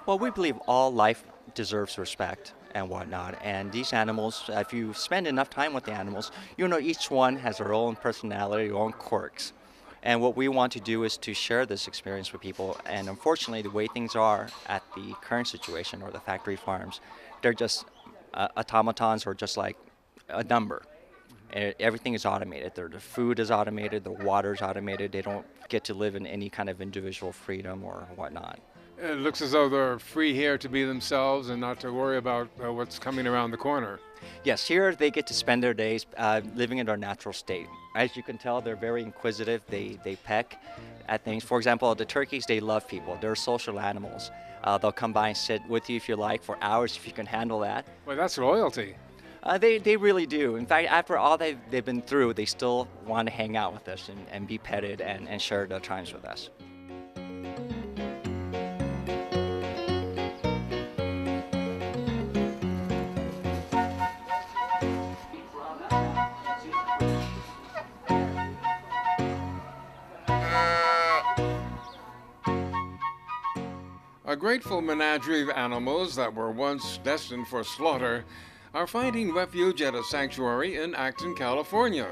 Well, we believe all life deserves respect and whatnot. And these animals, if you spend enough time with the animals, you know each one has their own personality, their own quirks. And what we want to do is to share this experience with people. And unfortunately, the way things are at the current situation or the factory farms, they're just automatons or just like a number. Everything is automated. The food is automated, the water is automated. They don't get to live in any kind of individual freedom or whatnot. It looks as though they're free here to be themselves and not to worry about what's coming around the corner. Yes, here they get to spend their days living in their natural state. As you can tell, they're very inquisitive. They peck at things. For example, the turkeys, they love people. They're social animals. They'll come by and sit with you if you like for hours if you can handle that. Well, that's loyalty. They really do. In fact, after all they've been through, they still want to hang out with us and be petted and share their times with us. A grateful menagerie of animals that were once destined for slaughter are finding refuge at a sanctuary in Acton, California.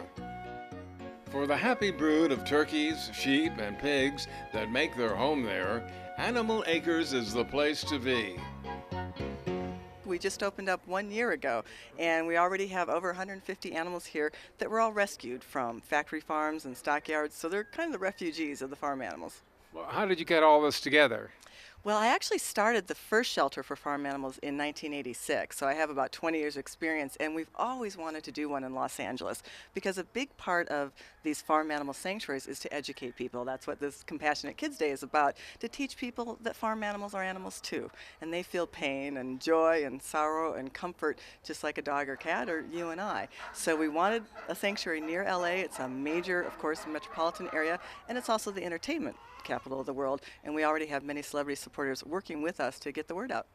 For the happy brood of turkeys, sheep, and pigs that make their home there, Animal Acres is the place to be. We just opened up 1 year ago, and we already have over 150 animals here that were all rescued from factory farms and stockyards, so they're kind of the refugees of the farm animals. Well, how did you get all this together? Well, I actually started the first shelter for farm animals in 1986, so I have about 20 years experience, and we've always wanted to do one in Los Angeles because a big part of these farm animal sanctuaries is to educate people. That's what this Compassionate Kids Day is about, to teach people that farm animals are animals too, and they feel pain and joy and sorrow and comfort just like a dog or cat or you and I. So we wanted a sanctuary near LA. It's a major, of course, metropolitan area, and it's also the entertainment capital of the world, and we already have many celebrity supporters working with us to get the word out.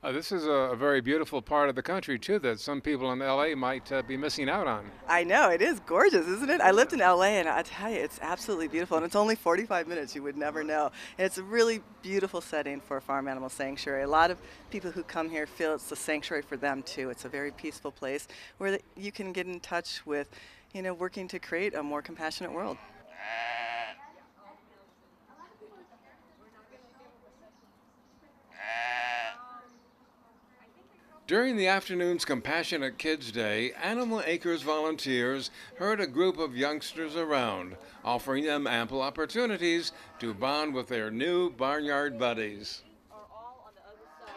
This is a very beautiful part of the country, too, that some people in LA might be missing out on. I know, it is gorgeous, isn't it? I lived in LA, and I tell you, it's absolutely beautiful, and it's only 45 minutes, you would never know. And it's a really beautiful setting for a farm animal sanctuary. A lot of people who come here feel it's a sanctuary for them, too. It's a very peaceful place where you can get in touch with, working to create a more compassionate world. During the afternoon's Compassionate Kids Day, Animal Acres volunteers heard a group of youngsters around, offering them ample opportunities to bond with their new barnyard buddies.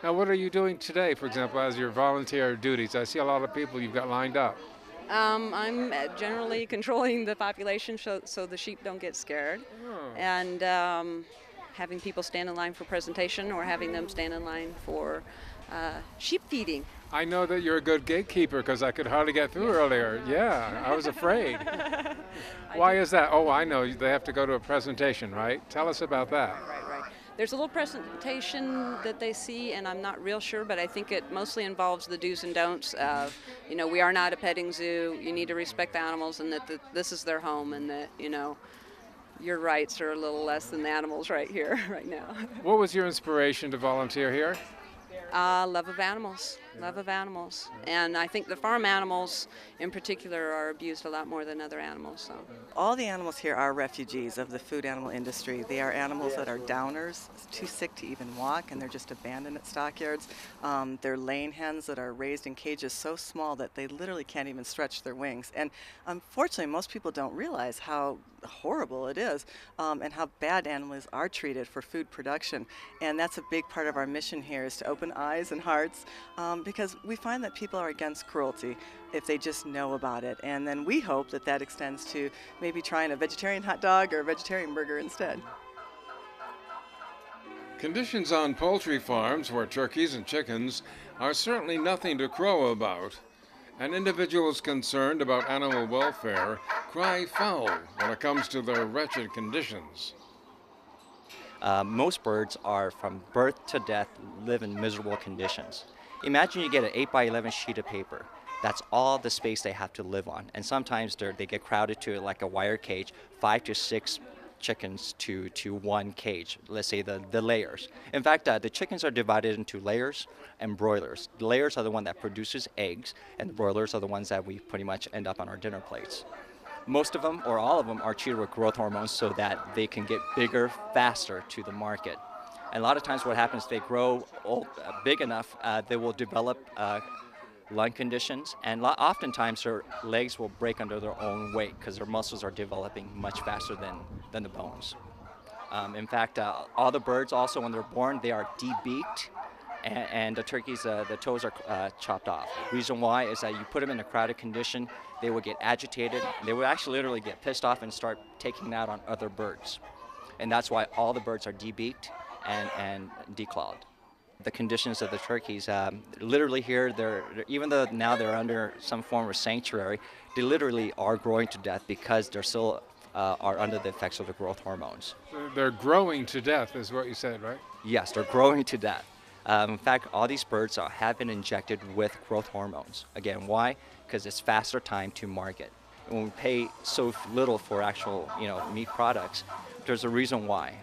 Now, what are you doing today, for example, as your volunteer duties? I see a lot of people you've got lined up. I'm generally controlling the population so the sheep don't get scared, and having people stand in line for presentation or having them stand in line for sheep feeding. I know that you're a good gatekeeper because I could hardly get through earlier. Yeah, I was afraid. Why is that? Oh, I know. They have to go to a presentation, right? Tell us about that. Right. There's a little presentation that they see, and I'm not real sure, but I think it mostly involves the do's and don'ts of, we are not a petting zoo. You need to respect the animals, and that this is their home, and that, your rights are a little less than the animals right here, right now. What was your inspiration to volunteer here? Love of animals. And I think the farm animals in particular are abused a lot more than other animals. So. All the animals here are refugees of the food animal industry. They are animals that are downers, too sick to even walk, and they're just abandoned at stockyards. They're laying hens that are raised in cages so small that they literally can't even stretch their wings. And unfortunately, most people don't realize how horrible it is and how bad animals are treated for food production. And that's a big part of our mission here, is to open eyes and hearts because we find that people are against cruelty if they just know about it. And then we hope that that extends to maybe trying a vegetarian hot dog or a vegetarian burger instead. Conditions on poultry farms where turkeys and chickens are certainly nothing to crow about. And individuals concerned about animal welfare cry foul when it comes to their wretched conditions. Most birds are, from birth to death, live in miserable conditions. Imagine you get an 8 by 11 sheet of paper. That's all the space they have to live on. And sometimes they get crowded to like a wire cage, 5 to 6 chickens to one cage, let's say the layers. In fact, the chickens are divided into layers and broilers. The layers are the one that produces eggs, and the broilers are the ones that we pretty much end up on our dinner plates. Most of them, or all of them, are treated with growth hormones so that they can get bigger faster to the market. And a lot of times what happens, they grow big enough, they will develop lung conditions, and oftentimes their legs will break under their own weight because their muscles are developing much faster than the bones. In fact, all the birds also, when they're born, they are debeaked, and the turkeys, the toes are chopped off. Reason why is that you put them in a crowded condition, they will get agitated, they will actually literally get pissed off and start taking it out on other birds. And that's why all the birds are debeaked and declawed. The conditions of the turkeys, literally here, even though now they're under some form of sanctuary, they literally are growing to death because they're still are under the effects of the growth hormones. They're growing to death, is what you said, right? Yes, they're growing to death. In fact, all these birds have been injected with growth hormones. Again, why? Because it's faster time to market. And when we pay so little for actual, meat products, there's a reason why.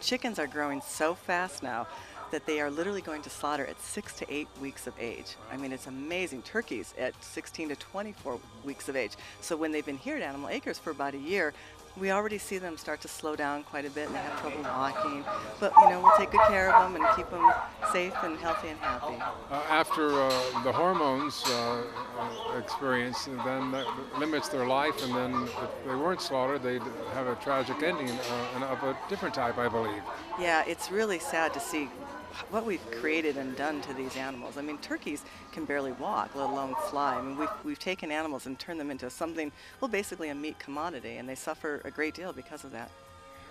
Chickens are growing so fast now that they are literally going to slaughter at 6 to 8 weeks of age. I mean, it's amazing. Turkeys at 16 to 24 weeks of age. So when they've been here at Animal Acres for about a year, we already see them start to slow down quite a bit and they have trouble walking. But, we'll take good care of them and keep them safe and healthy and happy. After the hormones experience, then that limits their life, and then if they weren't slaughtered, they'd have a tragic ending and of a different type, I believe. Yeah, it's really sad to see what we've created and done to these animals. I mean, turkeys can barely walk, let alone fly. I mean, we've taken animals and turned them into something, well, basically a meat commodity, and they suffer a great deal because of that.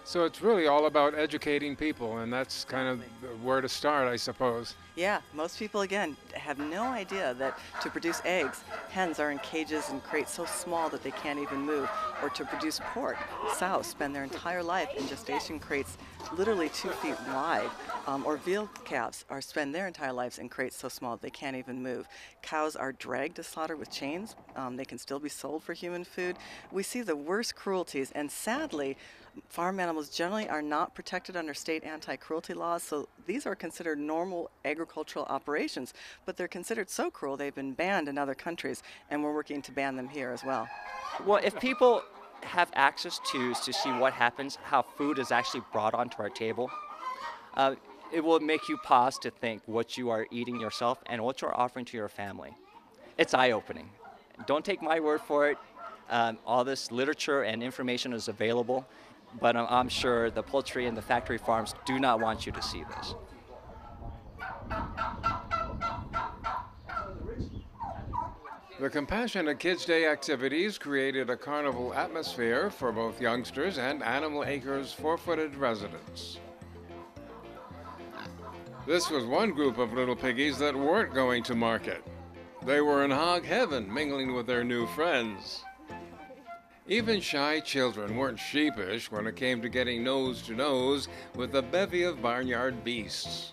So it's really all about educating people, and that's kind of where to start, I suppose. Yeah, most people, again, have no idea that to produce eggs, hens are in cages and crates so small that they can't even move. Or to produce pork, sows spend their entire life in gestation crates literally 2 feet wide. Or veal calves spend their entire lives in crates so small that they can't even move. Cows are dragged to slaughter with chains. They can still be sold for human food. We see the worst cruelties, and sadly, farm animals generally are not protected under state anti-cruelty laws, so these are considered normal agricultural operations, but they're considered so cruel they've been banned in other countries, and we're working to ban them here as well. Well, if people have access to see what happens, how food is actually brought onto our table, it will make you pause to think what you are eating yourself and what you're offering to your family. It's eye-opening. Don't take my word for it. All this literature and information is available, but I'm sure the poultry and the factory farms do not want you to see this. The Compassionate Kids Day activities created a carnival atmosphere for both youngsters and Animal Acres four-footed residents. This was one group of little piggies that weren't going to market. They were in hog heaven, mingling with their new friends. Even shy children weren't sheepish when it came to getting nose to nose with a bevy of barnyard beasts.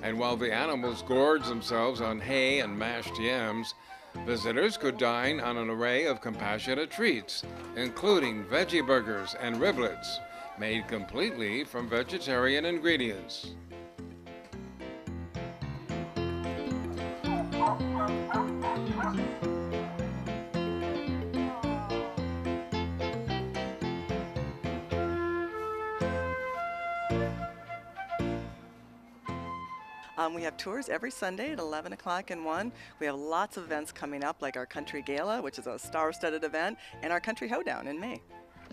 And while the animals gorged themselves on hay and mashed yams, visitors could dine on an array of compassionate treats, including veggie burgers and riblets, made completely from vegetarian ingredients. We have tours every Sunday at 11 o'clock and 1. We have lots of events coming up, like our Country Gala, which is a star-studded event, and our Country Hoedown in May.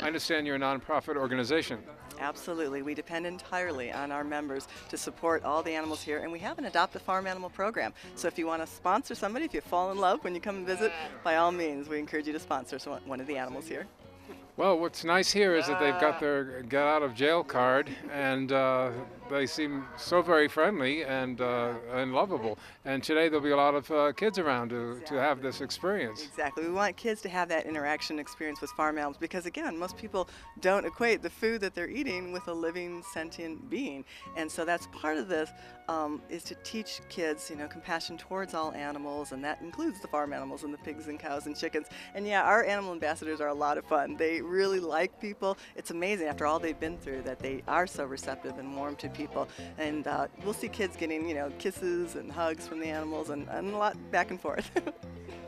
I understand you're a nonprofit organization. Absolutely. We depend entirely on our members to support all the animals here, and we have an Adopt a Farm Animal program. So if you want to sponsor somebody, if you fall in love when you come and visit, by all means, we encourage you to sponsor one of the animals here. Well, what's nice here is that they've got their get out of jail card, and they seem so very friendly and lovable. And today there'll be a lot of kids around to have this experience. Exactly. We want kids to have that interaction experience with farm animals because, again, most people don't equate the food that they're eating with a living, sentient being. And so that's part of this is to teach kids, compassion towards all animals, and that includes the farm animals and the pigs and cows and chickens. And yeah, our animal ambassadors are a lot of fun. They really like people. It's amazing after all they've been through that they are so receptive and warm to people. And we'll see kids getting, kisses and hugs from the animals and a lot back and forth.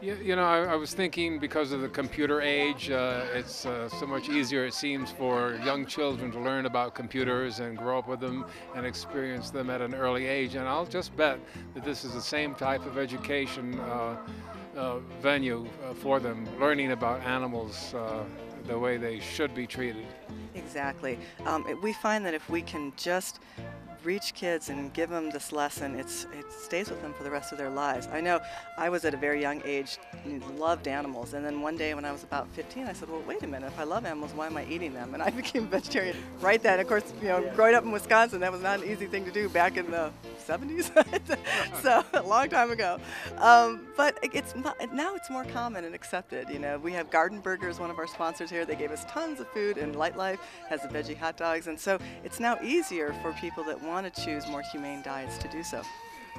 I was thinking because of the computer age, it's so much easier, it seems, for young children to learn about computers and grow up with them and experience them at an early age. And I'll just bet that this is the same type of education venue for them, learning about animals the way they should be treated. Exactly. We find that if we can just reach kids and give them this lesson, it stays with them for the rest of their lives. I know I was at a very young age, loved animals, and then one day when I was about 15, I said, well, wait a minute, if I love animals, why am I eating them? And I became a vegetarian right then. Of course, growing up in Wisconsin, that was not an easy thing to do back in the 70s, so a long time ago. But now it's more common and accepted. We have Garden Burgers, one of our sponsors here. They gave us tons of food, and Light Life has the veggie hot dogs, and so it's now easier for people that want to choose more humane diets to do so.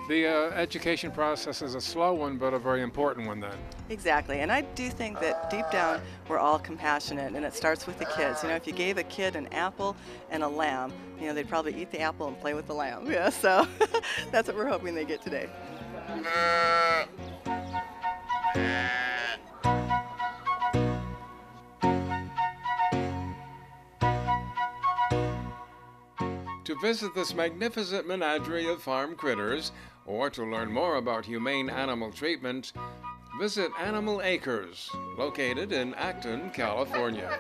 The education process is a slow one, but a very important one then. Exactly, and I do think that deep down we're all compassionate, and it starts with the kids. If you gave a kid an apple and a lamb, they'd probably eat the apple and play with the lamb. Yeah, so that's what we're hoping they get today. To visit this magnificent menagerie of farm critters, or to learn more about humane animal treatment, visit Animal Acres, located in Acton, California.